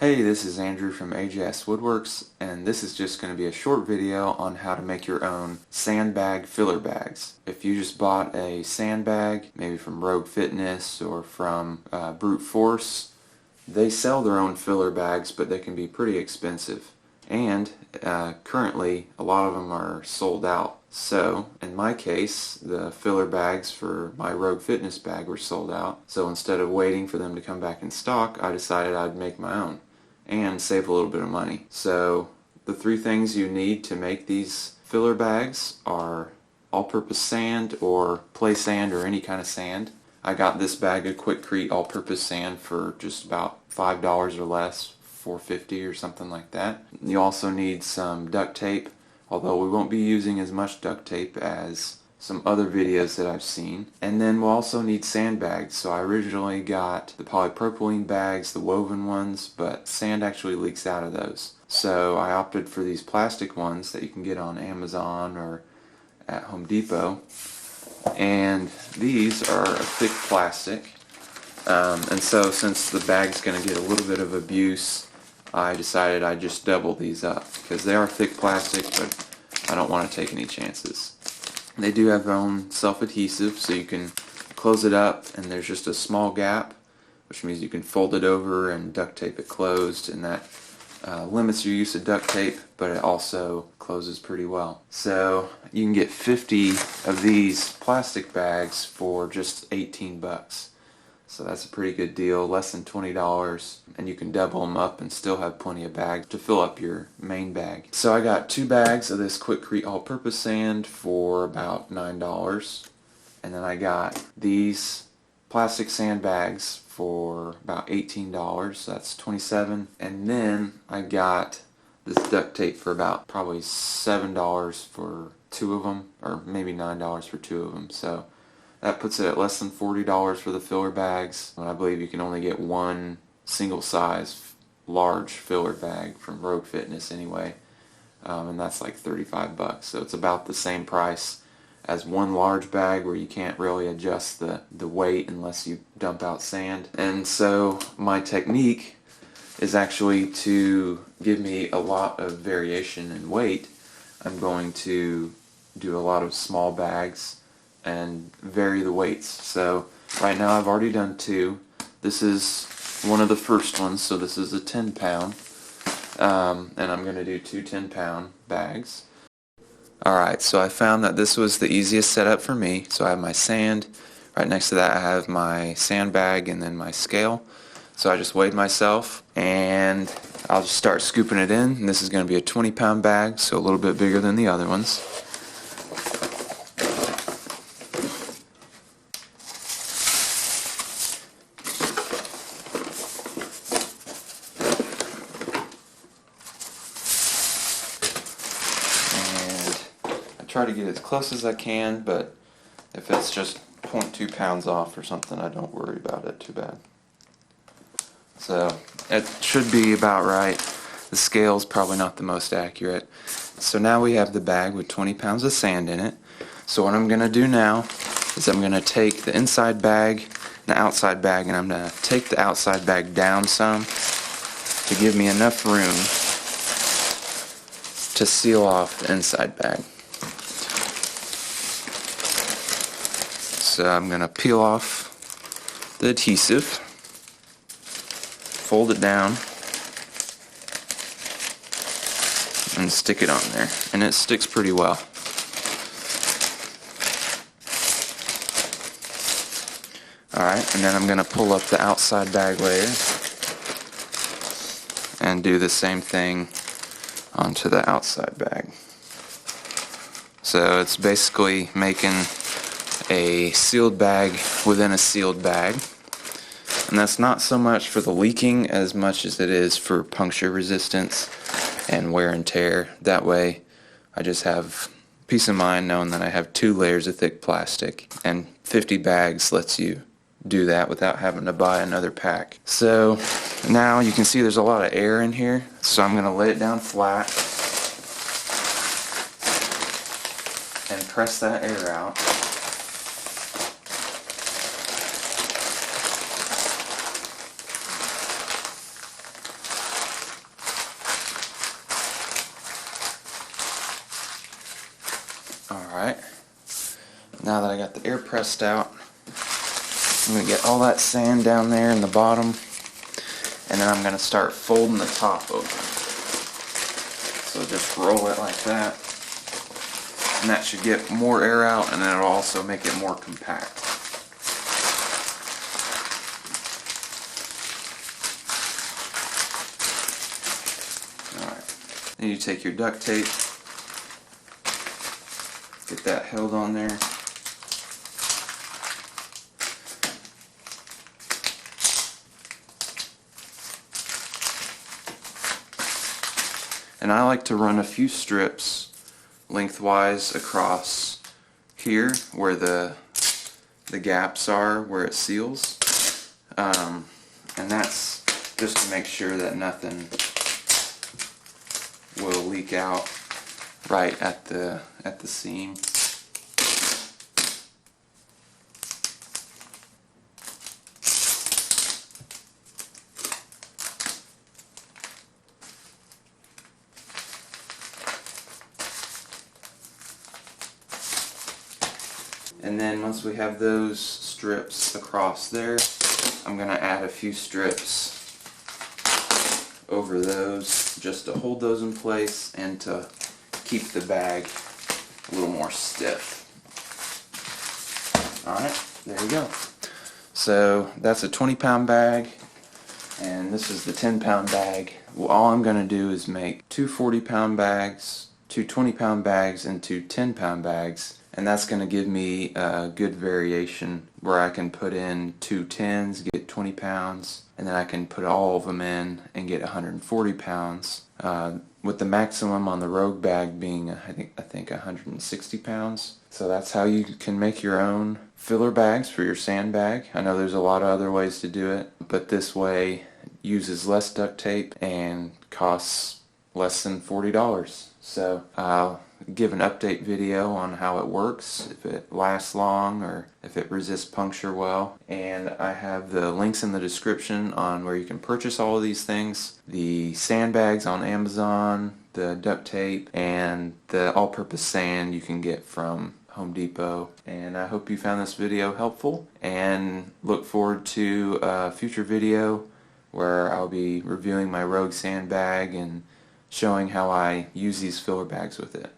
Hey, this is Andrew from AJS Woodworks, and this is just going to be a short video on how to make your own sandbag filler bags. If you just bought a sandbag, maybe from Rogue Fitness or from Brute Force, they sell their own filler bags, but they can be pretty expensive. And currently, a lot of them are sold out. So, in my case, the filler bags for my Rogue Fitness bag were sold out. So instead of waiting for them to come back in stock, I decided I'd make my own and save a little bit of money. So the three things you need to make these filler bags are all-purpose sand or play sand or any kind of sand. I got this bag of Quikrete all-purpose sand for just about $5 or less, $4.50 or something like that. You also need some duct tape, although we won't be using as much duct tape as some other videos that I've seen. And then we'll also need sandbags. So I originally got the polypropylene bags, the woven ones, but sand actually leaks out of those. So I opted for these plastic ones that you can get on Amazon or at Home Depot. And these are a thick plastic. And so since the bag's going to get a little bit of abuse, I decided I'd just double these up because they are thick plastic, but I don't want to take any chances. They do have their own self-adhesive, so you can close it up and there's just a small gap, which means you can fold it over and duct tape it closed, and that limits your use of duct tape, but it also closes pretty well. So you can get 50 of these plastic bags for just 18 bucks. So that's a pretty good deal, less than $20, and you can double them up and still have plenty of bags to fill up your main bag. So I got 2 bags of this Quikrete all-purpose sand for about $9, and then I got these plastic sandbags for about $18, so that's $27, and then I got this duct tape for about probably $7 for 2 of them, or maybe $9 for 2 of them. So that puts it at less than $40 for the filler bags. And I believe you can only get one single size large filler bag from Rogue Fitness anyway, and that's like 35 bucks. So it's about the same price as one large bag where you can't really adjust the weight unless you dump out sand. And so my technique is actually to give me a lot of variation in weight. I'm going to do a lot of small bags and vary the weights. So right now I've already done 2. This is one of the first ones, so this is a 10 pound, and I'm going to do 2 10-pound bags. Alright, so I found that this was the easiest setup for me. So I have my sand, right next to that I have my sandbag, and then my scale. So I just weighed myself, and I'll just start scooping it in. And this is going to be a 20-pound bag, so a little bit bigger than the other ones. Try to get as close as I can, but if it's just 0.2 pounds off or something, I don't worry about it too bad. So it should be about right. The scale's probably not the most accurate. So now we have the bag with 20 pounds of sand in it. So what I'm going to do now is I'm going to take the inside bag and the outside bag, and I'm going to take the outside bag down some to give me enough room to seal off the inside bag. So I'm going to peel off the adhesive, fold it down, and stick it on there. And it sticks pretty well. Alright, and then I'm going to pull up the outside bag layer and do the same thing onto the outside bag. So it's basically making a sealed bag within a sealed bag, and that's not so much for the leaking as much as it is for puncture resistance and wear and tear. That way I just have peace of mind knowing that I have 2 layers of thick plastic, and 50 bags lets you do that without having to buy another pack. So now you can see there's a lot of air in here, so I'm going to lay it down flat and press that air out. Now that I got the air pressed out, I'm going to get all that sand down there in the bottom, and then I'm going to start folding the top over. So just roll it like that, and that should get more air out, and then it'll also make it more compact. Alright, then you take your duct tape, get that held on there. And I like to run a few strips lengthwise across here where the gaps are, where it seals. And that's just to make sure that nothing will leak out right at the seam. And then once we have those strips across there, I'm going to add a few strips over those just to hold those in place and to keep the bag a little more stiff. Alright, there you go. So that's a 20-pound bag, and this is the 10-pound bag. Well, all I'm going to do is make two 40-pound bags, two 20-pound bags, and two 10-pound bags. And that's going to give me a good variation where I can put in two 10s, get 20 pounds, and then I can put all of them in and get 140 pounds. With the maximum on the Rogue bag being, I think 160 pounds. So that's how you can make your own filler bags for your sandbag. I know there's a lot of other ways to do it, but this way uses less duct tape and costs less than $40. So I'll give an update video on how it works, if it lasts long or if it resists puncture well. And I have the links in the description on where you can purchase all of these things. The sandbags on Amazon, the duct tape, and the all-purpose sand you can get from Home Depot. And I hope you found this video helpful, and look forward to a future video where I'll be reviewing my Rogue sandbag and showing how I use these filler bags with it.